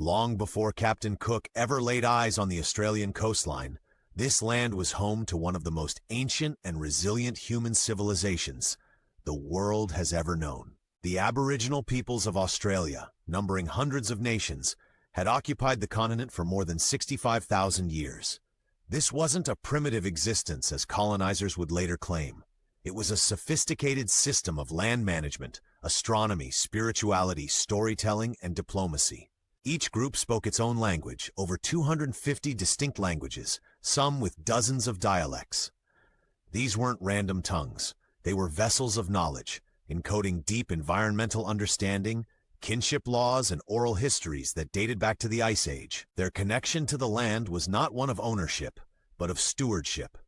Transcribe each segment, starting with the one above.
Long before Captain Cook ever laid eyes on the Australian coastline, this land was home to one of the most ancient and resilient human civilizations the world has ever known. The Aboriginal peoples of Australia, numbering hundreds of nations, had occupied the continent for more than 65,000 years. This wasn't a primitive existence, as colonizers would later claim. It was a sophisticated system of land management, astronomy, spirituality, storytelling, and diplomacy. Each group spoke its own language, over 250 distinct languages, some with dozens of dialects. These weren't random tongues. They were vessels of knowledge, encoding deep environmental understanding, kinship laws, and oral histories that dated back to the Ice Age. Their connection to the land was not one of ownership, but of stewardship.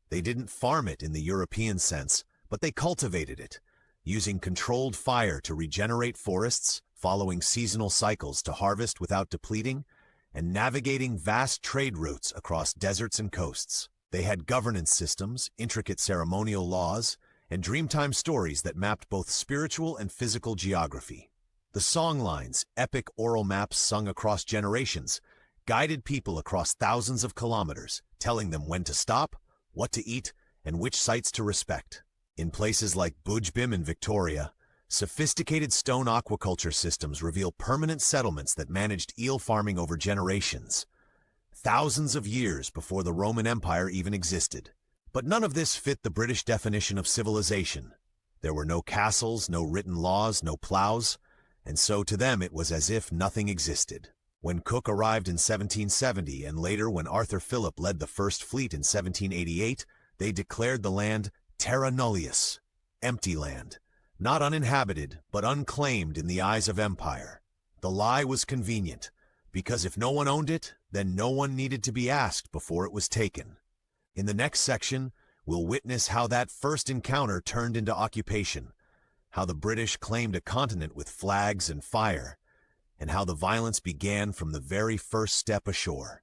They didn't farm it in the European sense, but they cultivated it, using controlled fire to regenerate forests, following seasonal cycles to harvest without depleting, and navigating vast trade routes across deserts and coasts. They had governance systems, intricate ceremonial laws, and dreamtime stories that mapped both spiritual and physical geography. The songlines, epic oral maps sung across generations, guided people across thousands of kilometers, telling them when to stop, what to eat, and which sites to respect. In places like Bujbim in Victoria, sophisticated stone aquaculture systems reveal permanent settlements that managed eel farming over generations, thousands of years before the Roman Empire even existed. But none of this fit the British definition of civilization. There were no castles, no written laws, no plows, and so to them it was as if nothing existed. When Cook arrived in 1770, and later when Arthur Phillip led the first fleet in 1788, they declared the land Terra Nullius, empty land, not uninhabited, but unclaimed in the eyes of empire. The lie was convenient, because if no one owned it, then no one needed to be asked before it was taken. In the next section, we'll witness how that first encounter turned into occupation, how the British claimed a continent with flags and fire, and how the violence began from the very first step ashore.